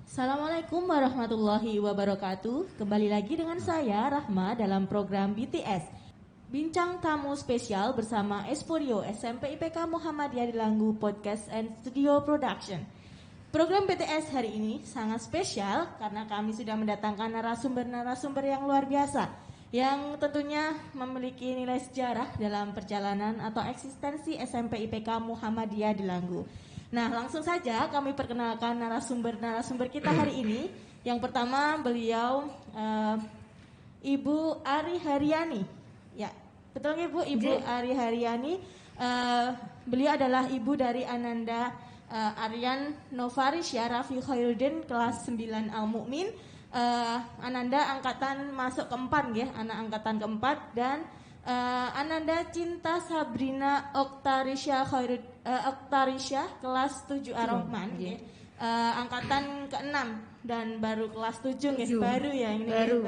Assalamualaikum warahmatullahi wabarakatuh. Kembali lagi dengan saya Rahma dalam program BTS Bincang Tamu Spesial bersama Esporio SMP IPK Muhammadiyah Delanggu Podcast and Studio Production. Program BTS hari ini sangat spesial karena kami sudah mendatangkan narasumber-narasumber yang luar biasa yang tentunya memiliki nilai sejarah dalam perjalanan atau eksistensi SMP IPK Muhammadiyah Delanggu. Nah, langsung saja kami perkenalkan narasumber-narasumber kita hari ini. Yang pertama beliau Ibu Ari Haryani. Ya, betul nggih Bu, Ibu Ari Haryani. Beliau adalah ibu dari Ananda Aryan Novarisya Rafi Khairuddin kelas 9 Al-Mu'min. Ananda angkatan masuk keempat ya, anak angkatan keempat, dan Ananda Cinta Sabrina Oktarisya kelas 7 Ar-Rahman ya. Angkatan ke-6 dan baru kelas 7 guys, baru ya ini baru.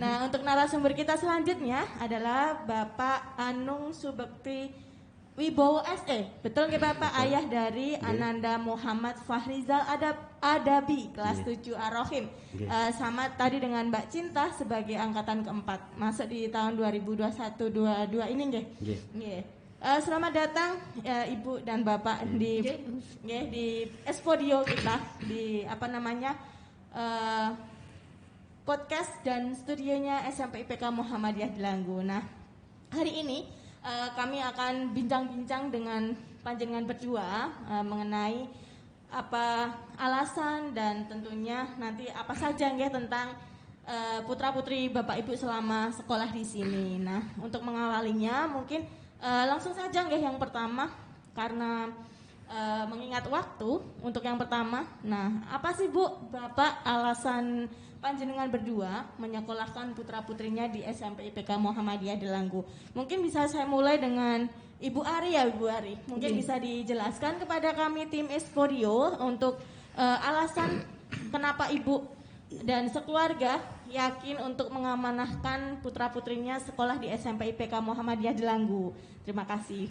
Nah, untuk narasumber kita selanjutnya adalah Bapak Anung Subekti Wibowo SE. Betul nggih Bapak, ayah dari Ananda Muhammad Fahrizal Adabi kelas 7 Ar-Rahim. Sama tadi dengan Mbak Cinta sebagai angkatan keempat, masuk di tahun 2021-22 ini nggih. Nggih. Selamat datang Ibu dan Bapak di Esporio kita di podcast dan studionya SMP IPK Muhammadiyah Delanggu. Nah, hari ini kami akan bincang-bincang dengan panjenengan berdua mengenai apa alasan dan tentunya nanti apa saja nggih tentang putra-putri Bapak Ibu selama sekolah di sini. Nah, untuk mengawalinya mungkin langsung saja nggih yang pertama karena mengingat waktu untuk yang pertama. Nah, apa sih Bu, Bapak alasan panjenengan berdua menyekolahkan putra-putrinya di SMP IPK Muhammadiyah Delanggu? Mungkin bisa saya mulai dengan Ibu Ari ya, Ibu Ari. Mungkin bisa dijelaskan kepada kami tim Esporio untuk alasan kenapa Ibu dan sekeluarga yakin untuk mengamanahkan putra-putrinya sekolah di SMP IPK Muhammadiyah Delanggu. Terima kasih.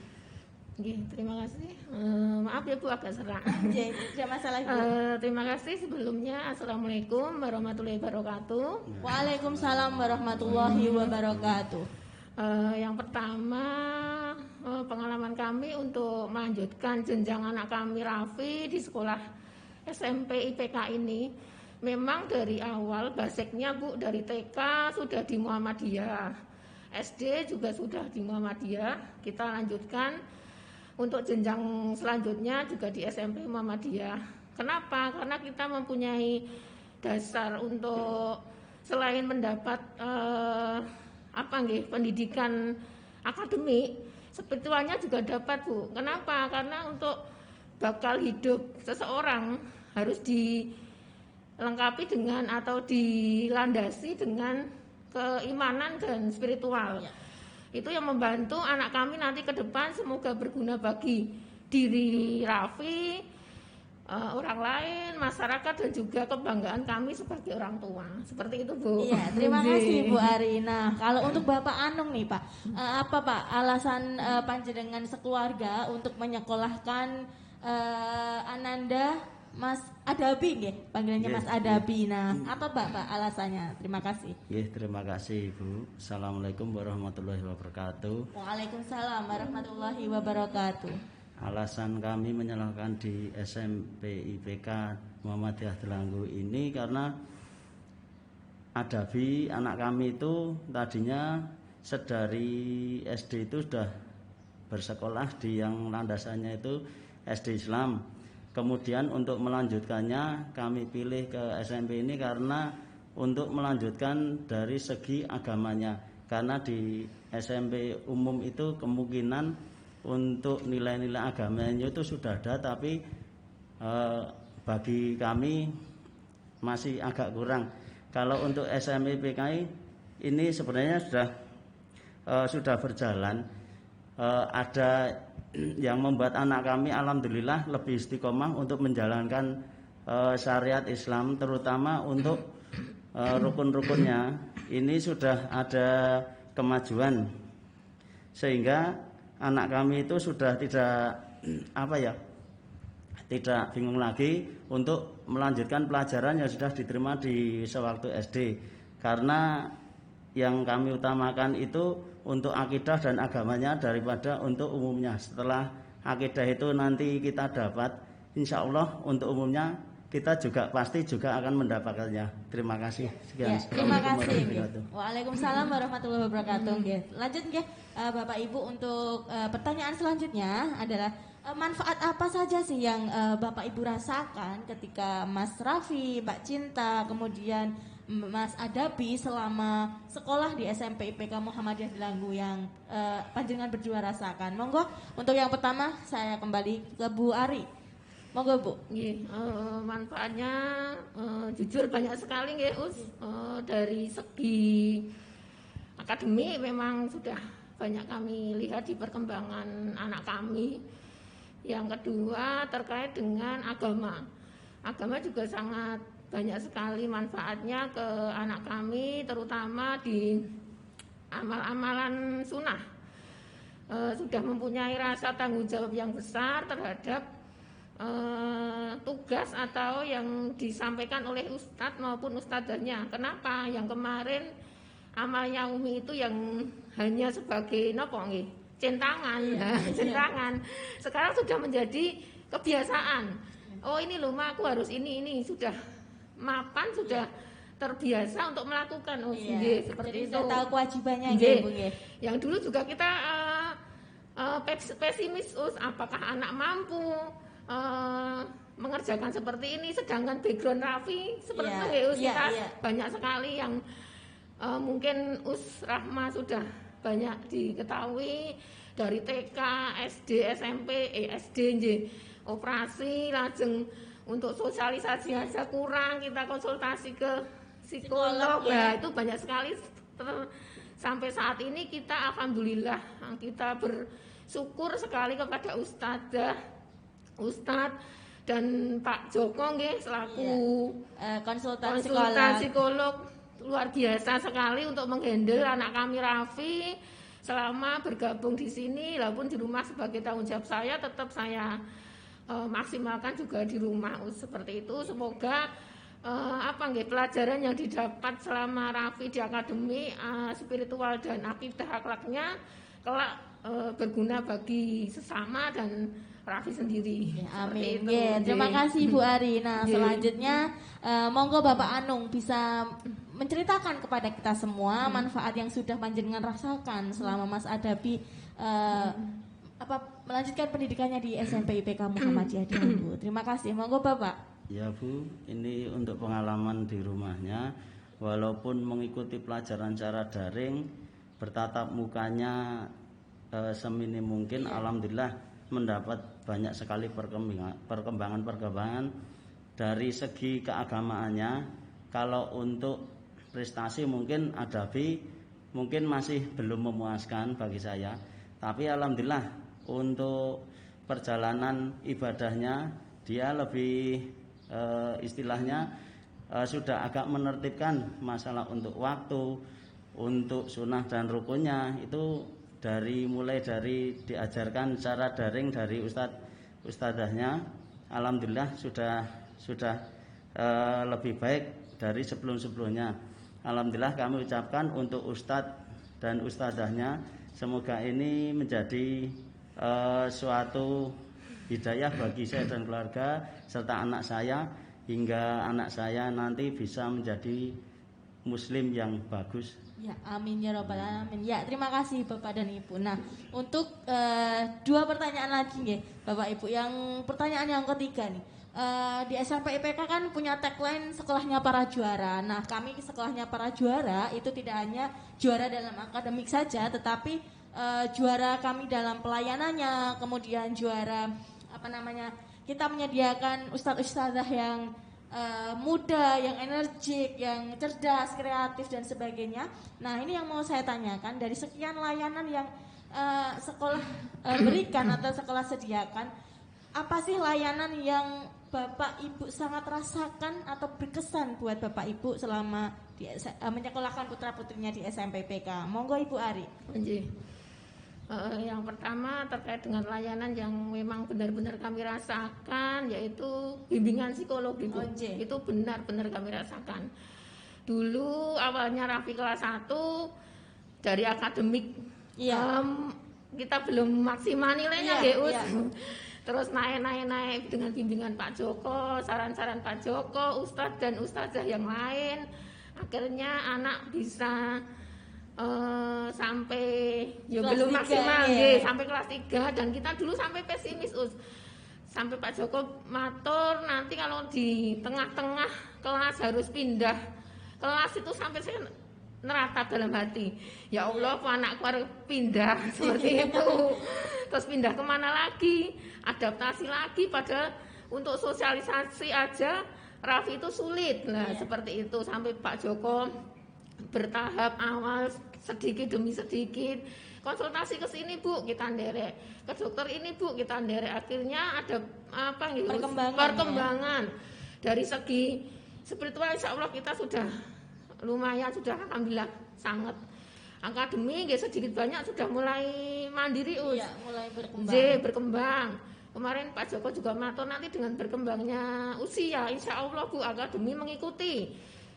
Terima kasih. Maaf ya Bu, agak serak. Tidak masalah Ibu. Terima kasih sebelumnya. Assalamualaikum warahmatullahi wabarakatuh. Waalaikumsalam warahmatullahi wabarakatuh. Yang pertama, pengalaman kami untuk melanjutkan jenjang anak kami Raffi di sekolah SMP IPK ini, memang dari awal basicnya Bu, dari TK sudah di Muhammadiyah, SD juga sudah di Muhammadiyah. Kita lanjutkan untuk jenjang selanjutnya juga di SMP Muhammadiyah. Kenapa? Karena kita mempunyai dasar untuk selain mendapat pendidikan akademik, spiritualnya juga dapat Bu. Kenapa? Karena untuk bakal hidup seseorang harus dilengkapi dengan atau dilandasi dengan keimanan dan spiritual. Itu yang membantu anak kami nanti ke depan semoga berguna bagi diri Raffi, orang lain, masyarakat, dan juga kebanggaan kami sebagai orang tua. Seperti itu Bu. Iya, terima kasih Bu Ari. Nah, kalau untuk Bapak Anung nih Pak, apa Pak alasan panjenengan sekeluarga untuk menyekolahkan Ananda Mas Adabi nggih, panggilannya Mas Adabi. Nah, apa Bapak alasannya? Terima kasih. Terima kasih Ibu. Assalamualaikum warahmatullahi wabarakatuh. Waalaikumsalam warahmatullahi wabarakatuh. Alasan kami menyalahkan di SMP IPK Muhammadiyah Delanggu ini karena Adabi anak kami itu tadinya sedari SD itu sudah bersekolah di yang landasannya itu SD Islam. Kemudian untuk melanjutkannya kami pilih ke SMP ini karena untuk melanjutkan dari segi agamanya. Karena di SMP umum itu kemungkinan untuk nilai-nilai agamanya itu sudah ada, tapi bagi kami masih agak kurang. Kalau untuk SMP PKI ini sebenarnya sudah berjalan. Ada yang membuat anak kami alhamdulillah lebih istiqomah untuk menjalankan syariat Islam, terutama untuk rukun-rukunnya ini sudah ada kemajuan sehingga anak kami itu sudah tidak bingung lagi untuk melanjutkan pelajaran yang sudah diterima di sewaktu SD. Karena yang kami utamakan itu untuk akidah dan agamanya daripada untuk umumnya. Setelah akidah itu nanti kita dapat, insya Allah untuk umumnya kita juga pasti juga akan mendapatkannya. Terima kasih. Sekian. Terima kasih. Waalaikumsalam warahmatullahi wabarakatuh. Lanjut nggih Bapak Ibu untuk pertanyaan selanjutnya adalah manfaat apa saja sih yang Bapak Ibu rasakan ketika Mas Raffi, Mbak Cinta, kemudian Mas Adapi selama sekolah di SMP IPK Muhammadiyah Delanggu yang panjenengan berdua rasakan? Monggo untuk yang pertama saya kembali ke Bu Ari. Monggo Bu. Manfaatnya jujur banyak sekali nggih dari segi akademik memang sudah banyak kami lihat di perkembangan anak kami. Yang kedua terkait dengan agama. Agama juga sangat banyak sekali manfaatnya ke anak kami, terutama di amal-amalan sunnah. Sudah mempunyai rasa tanggung jawab yang besar terhadap tugas atau yang disampaikan oleh ustadz maupun ustadzahnya. Kenapa? Yang kemarin amal yaumi itu yang hanya sebagai nopo nggih, centangan, centangan. Sekarang sudah menjadi kebiasaan. Oh ini loh, aku harus ini sudah mapan, sudah terbiasa untuk melakukan. Oh nggih, seperti itu. Tahu kewajibannya nggih, Bu nggih. Yang dulu juga kita pesimis, apakah anak mampu mengerjakan seperti ini, sedangkan background Raffi seperti itu kita banyak sekali yang mungkin Rahma sudah banyak diketahui dari TK, SD, SMP, SD operasi lajeng untuk sosialisasi aja kurang, kita konsultasi ke psikolog. Nah, itu banyak sekali sampai saat ini kita alhamdulillah kita bersyukur sekali kepada Ustadz dan Pak Joko nggih selaku konsultan psikolog luar biasa sekali untuk menghandle anak kami Raffi selama bergabung di sini. Walaupun di rumah sebagai tanggung jawab saya tetap saya maksimalkan juga di rumah seperti itu. Semoga pelajaran yang didapat selama Raffi di akademi spiritual dan akidah akhlaknya kelak berguna bagi sesama dan Raffi sendiri. Amin. Terima kasih Bu Ari. Nah, selanjutnya monggo Bapak Anung bisa menceritakan kepada kita semua manfaat yang sudah panjenengan rasakan selama Mas Adapi melanjutkan pendidikannya di SMP IPK Muhammadiyah Delanggu. Terima kasih. Monggo Bapak. Ya Bu, ini untuk pengalaman di rumahnya, walaupun mengikuti pelajaran secara daring, bertatap mukanya seminim mungkin, alhamdulillah mendapat banyak sekali perkembangan dari segi keagamaannya. Kalau untuk prestasi mungkin Adapi mungkin masih belum memuaskan bagi saya, tapi alhamdulillah untuk perjalanan ibadahnya dia lebih istilahnya sudah agak menertibkan masalah untuk waktu, untuk sunnah dan rukunnya itu mulai dari diajarkan secara daring dari ustadzahnya, alhamdulillah sudah lebih baik dari sebelumnya. Alhamdulillah kami ucapkan untuk ustadz dan ustadzahnya, semoga ini menjadi suatu hidayah bagi saya dan keluarga serta anak saya, hingga anak saya nanti bisa menjadi muslim yang bagus. Ya, amin ya robbal alamin. Ya, terima kasih Bapak dan Ibu. Nah, untuk dua pertanyaan lagi nih, Bapak Ibu. Yang pertanyaan yang ketiga nih, di SMP IPK kan punya tagline sekolahnya para juara. Nah, kami sekolahnya para juara itu tidak hanya juara dalam akademik saja, tetapi juara kami dalam pelayanannya, kemudian juara kita menyediakan ustadz-ustadzah yang muda, yang energik, yang cerdas, kreatif dan sebagainya. Nah, ini yang mau saya tanyakan, dari sekian layanan yang sekolah berikan atau sekolah sediakan, apa sih layanan yang Bapak Ibu sangat rasakan atau berkesan buat Bapak Ibu selama menyekolahkan putra-putrinya di SMP IPK? Monggo Ibu Ari. Yang pertama terkait dengan layanan yang memang benar-benar kami rasakan, yaitu bimbingan psikologi, Bu. Itu benar-benar kami rasakan. Dulu awalnya Raffi kelas 1 dari akademik, kita belum maksimal nilainya, Terus naik dengan bimbingan Pak Joko, saran-saran Pak Joko, Ustadz dan Ustazah yang lain. Akhirnya anak bisa sampai belum maksimal, sampai kelas 3, dan kita dulu sampai pesimis, sampai Pak Joko matur nanti kalau di tengah-tengah kelas harus pindah kelas, itu sampai saya neratap dalam hati, ya Allah, anakku harus pindah seperti itu. Terus pindah kemana lagi, adaptasi lagi, pada untuk sosialisasi aja Raffi itu sulit lah, seperti itu. Sampai Pak Joko bertahap awal sedikit demi sedikit, konsultasi ke sini Bu, kita nderek, ke dokter ini Bu, kita nderek. Akhirnya ada perkembangan. Dari segi spiritual insya Allah kita sudah lumayan, sudah alhamdulillah sangat. Akademi sedikit banyak sudah mulai mandiri, mulai berkembang. Kemarin Pak Joko juga matur nanti dengan berkembangnya usia insya Allah Bu, akademi mengikuti.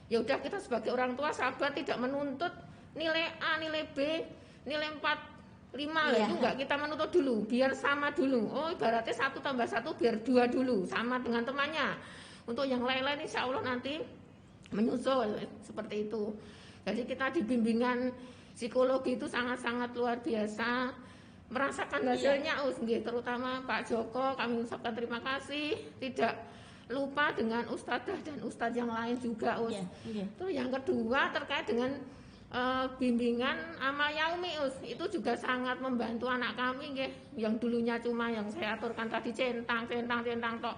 Ya udah, kita sebagai orang tua sahabat tidak menuntut nilai A, nilai B, nilai 4, 5 lah, itu enggak, kita menuntut dulu, biar sama dulu. Ibaratnya 1 tambah 1 biar 2 dulu, sama dengan temannya. Untuk yang lain-lain insya Allah nanti menyusul, seperti itu. Jadi kita di bimbingan psikologi itu sangat-sangat luar biasa, merasakan hasilnya, terutama Pak Joko, kami ucapkan terima kasih, tidak lupa dengan ustadzah dan ustadz yang lain juga, Terus yang kedua terkait dengan bimbingan amal yaumi, itu juga sangat membantu anak kami, yang dulunya cuma yang saya aturkan tadi centang tok.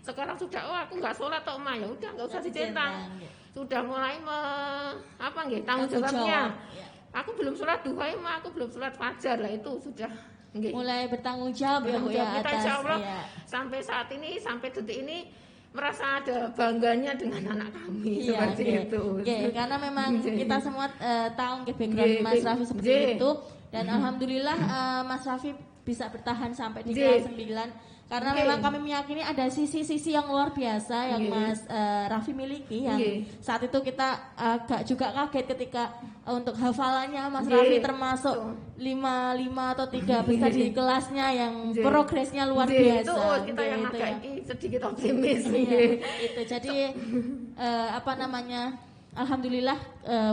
Sekarang sudah, aku nggak sholat tok, ya udah nggak usah dicentang. Sudah mulai tanggung jawabnya. Aku belum sholat duha, aku belum sholat fajar lah, itu sudah mulai bertanggung jawab ya kita insya Allah sampai saat ini, sampai detik ini merasa ada bangganya dengan anak kami, seperti itu. Karena memang kita semua tahu background Mas Raffi seperti itu, dan alhamdulillah Mas Raffi bisa bertahan sampai di kelas 9. Karena memang kami meyakini ada sisi-sisi yang luar biasa yang Mas Raffi miliki, yang saat itu kita agak juga kaget ketika untuk hafalannya Mas Raffi termasuk 5 atau 3 besar di kelasnya, yang progresnya luar biasa. Itu kita yang agak sedikit optimis. Itu jadi alhamdulillah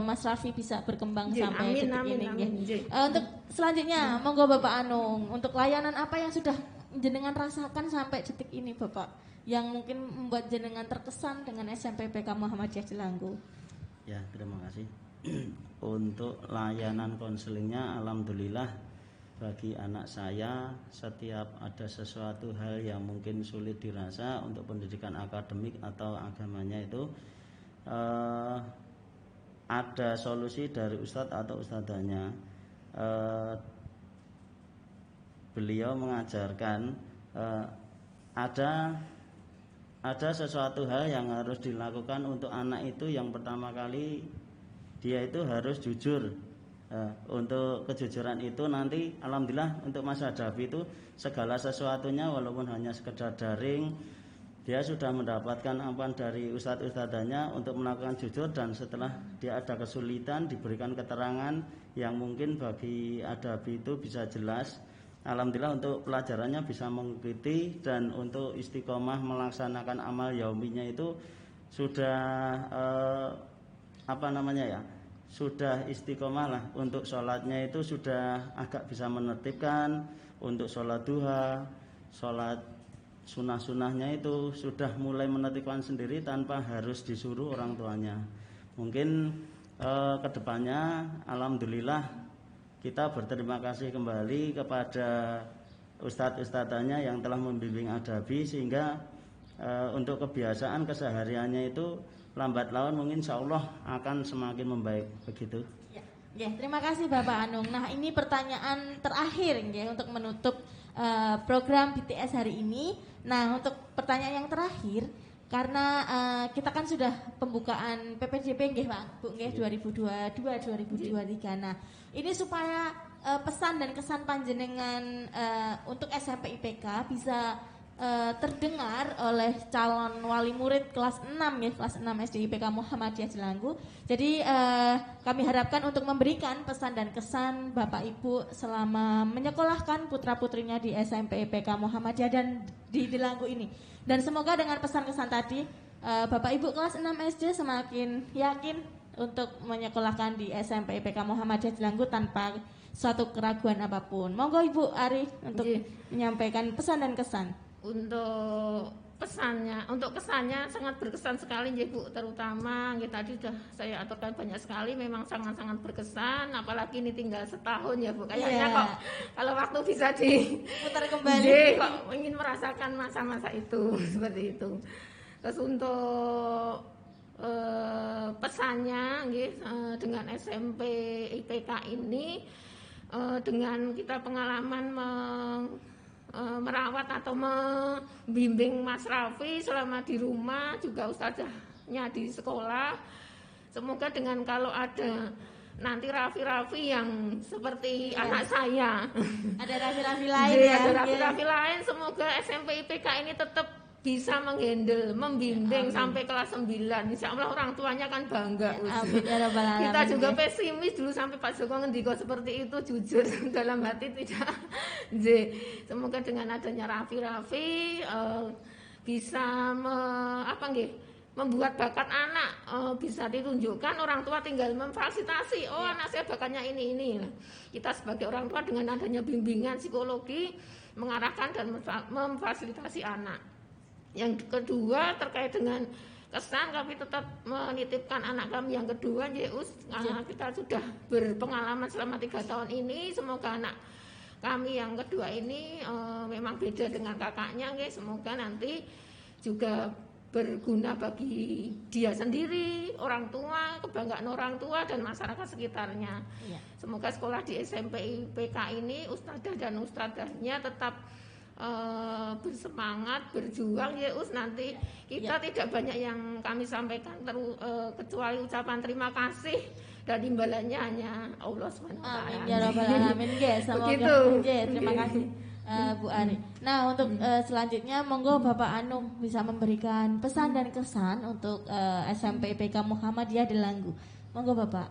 Mas Raffi bisa berkembang sampai detik ini. Untuk selanjutnya monggo Bapak Anung, untuk layanan apa yang sudah jenengan rasakan sampai detik ini Bapak, yang mungkin membuat jenengan terkesan dengan SMP IPK Muhammadiyah Jelanggu? Ya, terima kasih. Untuk layanan konselingnya alhamdulillah, bagi anak saya setiap ada sesuatu hal yang mungkin sulit dirasa untuk pendidikan akademik atau agamanya itu ada solusi dari ustadz atau ustadzanya. Beliau mengajarkan ada sesuatu hal yang harus dilakukan untuk anak itu. Yang pertama kali dia itu harus jujur. Untuk kejujuran itu nanti alhamdulillah untuk Mas Hadafi itu segala sesuatunya walaupun hanya sekedar daring, dia sudah mendapatkan ampunan dari ustadz-ustadzanya untuk melakukan jujur, dan setelah dia ada kesulitan diberikan keterangan yang mungkin bagi Hadafi itu bisa jelas. Alhamdulillah untuk pelajarannya bisa mengikuti, dan untuk istiqomah melaksanakan amal yauminya itu sudah sudah istiqomah lah. Untuk sholatnya itu sudah agak bisa menertibkan. Untuk sholat duha, sholat sunnah-sunnahnya itu sudah mulai menertibkan sendiri tanpa harus disuruh orang tuanya. Mungkin kedepannya alhamdulillah kita berterima kasih kembali kepada ustadz-ustadzanya yang telah membimbing Hadafi, sehingga untuk kebiasaan kesehariannya itu lambat laun mungkin insya Allah akan semakin membaik, begitu. Terima kasih Bapak Anung. Nah, ini pertanyaan terakhir untuk menutup program BTS hari ini. Nah, untuk pertanyaan yang terakhir, karena kita kan sudah pembukaan PPDB Pak Bu 2022-2023. Nah, ini supaya pesan dan kesan panjenengan untuk SMP IPK bisa terdengar oleh calon wali murid kelas 6 ya, kelas 6 SD IPK Muhammadiyah Jelanggu. Jadi kami harapkan untuk memberikan pesan dan kesan Bapak Ibu selama menyekolahkan putra-putrinya di SMP IPK Muhammadiyah dan di Jelanggu ini. Dan semoga dengan pesan-kesan tadi Bapak Ibu kelas 6 SD semakin yakin untuk menyekolahkan di SMP IPK Muhammadiyah Jelanggu tanpa suatu keraguan apapun. Monggo Ibu Ari untuk menyampaikan pesan dan kesan. Untuk kesannya sangat berkesan sekali ya Bu, terutama tadi sudah saya aturkan banyak sekali, memang sangat-sangat berkesan, apalagi ini tinggal setahun ya Bu, kayaknya kok kalau waktu bisa diputar kembali kok ingin merasakan masa-masa itu seperti itu. Terus untuk pesannya dengan SMP IPK ini, dengan kita pengalaman merawat atau membimbing Mas Raffi selama di rumah, juga ustazahnya di sekolah. Semoga dengan kalau ada nanti Raffi yang seperti anak saya, ada Raffi lain ya, ada Raffi lain, semoga SMP IPK ini tetap bisa menghandle, membimbing sampai kelas 9. Insya Allah orang tuanya kan bangga. Kita juga pesimis dulu sampai Pak Joko ngendiko seperti itu, jujur dalam hati tidak. Semoga dengan adanya Raffi bisa membuat bakat anak bisa ditunjukkan, orang tua tinggal memfasilitasi. Anak saya bakatnya ini. Kita sebagai orang tua dengan adanya bimbingan psikologi mengarahkan dan memfasilitasi anak. Yang kedua terkait dengan kesan, kami tetap menitipkan anak kami yang kedua, kita sudah berpengalaman selama 3 tahun ini. Semoga anak kami yang kedua ini memang beda dengan kakaknya, semoga nanti juga berguna bagi dia sendiri, orang tua, kebanggaan orang tua dan masyarakat sekitarnya. Semoga sekolah di SMP IPK ini ustadzah dan ustadzahnya tetap bersemangat, berjuang nanti kita tidak banyak yang kami sampaikan kecuali ucapan terima kasih, dan imbalannya hanya Allah SWT. Amin ya rabbal alamin. Terima kasih Bu Ari. Nah, untuk selanjutnya monggo Bapak Anung bisa memberikan pesan dan kesan untuk SMP IPK Muhammadiyah Jelanggu. Monggo Bapak.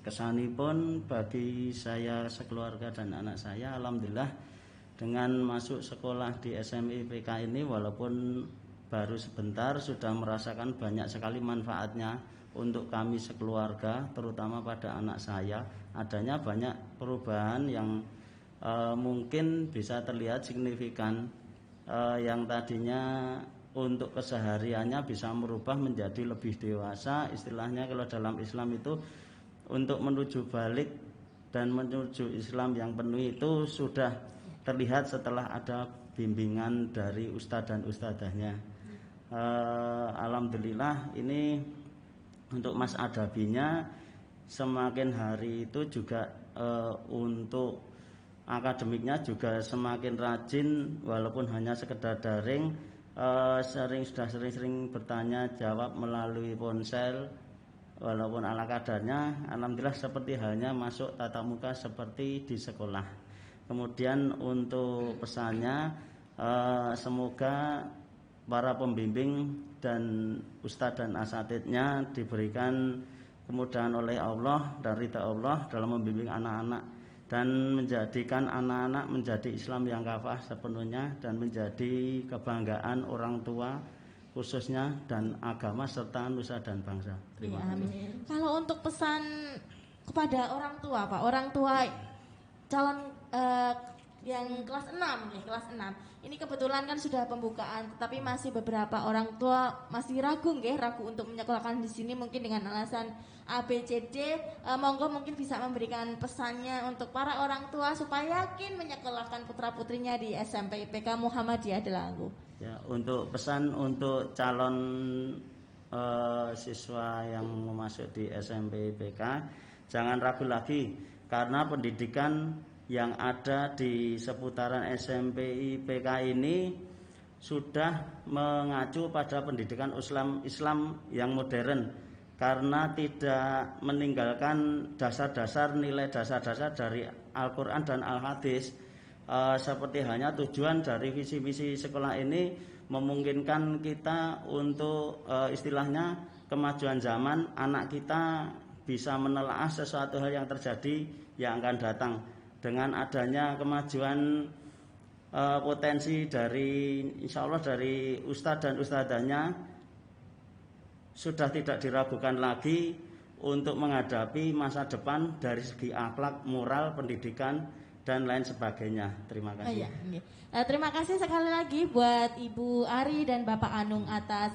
Kesanipun bagi saya sekeluarga dan anak saya, alhamdulillah dengan masuk sekolah di SMP IPK ini, walaupun baru sebentar sudah merasakan banyak sekali manfaatnya untuk kami sekeluarga, terutama pada anak saya. Adanya banyak perubahan yang mungkin bisa terlihat signifikan, yang tadinya untuk kesehariannya bisa merubah menjadi lebih dewasa. Istilahnya kalau dalam Islam itu untuk menuju balik dan menuju Islam yang penuh itu sudah terlihat setelah ada bimbingan dari ustadz dan ustadzahnya. Alhamdulillah ini untuk Mas Adabinya semakin hari itu juga untuk akademiknya juga semakin rajin, walaupun hanya sekedar daring, sering bertanya jawab melalui ponsel, walaupun ala kadarnya. Alhamdulillah seperti halnya masuk tatap muka seperti di sekolah. Kemudian untuk pesannya, semoga para pembimbing dan ustadz dan asatidnya diberikan kemudahan oleh Allah dan ridha Allah dalam membimbing anak-anak dan menjadikan anak-anak menjadi Islam yang kafah sepenuhnya dan menjadi kebanggaan orang tua khususnya dan agama serta nusa dan bangsa. Terima kasih. Kalau untuk pesan kepada orang tua, Pak, orang tua calon yang kelas 6 nih, kelas 6. Ini kebetulan kan sudah pembukaan, tetapi masih beberapa orang tua masih ragu untuk menyekolahkan di sini mungkin dengan alasan ABCD. Monggo mungkin bisa memberikan pesannya untuk para orang tua supaya yakin menyekolahkan putra-putrinya di SMP IPK Muhammadiyah Jelanggu. Ya, untuk pesan untuk calon siswa yang mau masuk di SMP IPK, jangan ragu lagi, karena pendidikan yang ada di seputaran SMP IPK ini sudah mengacu pada pendidikan Islam yang modern, karena tidak meninggalkan dasar-dasar nilai dasar-dasar dari Al-Quran dan Al-Hadis. Seperti hanya tujuan dari visi misi sekolah ini memungkinkan kita untuk istilahnya kemajuan zaman, anak kita bisa menelaah sesuatu hal yang terjadi yang akan datang. Dengan adanya kemajuan potensi dari insya Allah dari ustadz dan ustadzanya, sudah tidak diragukan lagi untuk menghadapi masa depan dari segi akhlak, moral, pendidikan dan lain sebagainya. Terima kasih. Terima kasih sekali lagi buat Ibu Ari dan Bapak Anung atas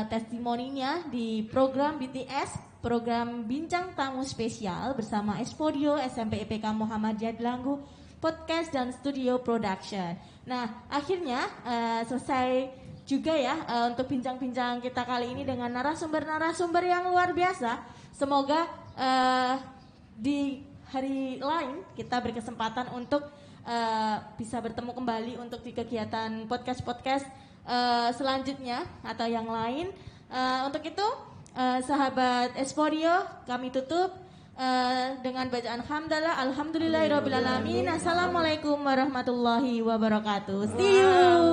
testimoninya di program BTS, program Bincang Tamu Spesial bersama Esporio SMP IPK Muhammadiyah Delanggu, podcast dan studio production. Nah, akhirnya selesai juga ya untuk bincang-bincang kita kali ini dengan narasumber-narasumber yang luar biasa. Semoga di hari lain kita berkesempatan untuk bisa bertemu kembali untuk di kegiatan podcast-podcast selanjutnya atau yang lain. Untuk itu sahabat Esporio, kami tutup dengan bacaan hamdalah alhamdulillahirabbil alamin. Assalamualaikum warahmatullahi wabarakatuh. See you.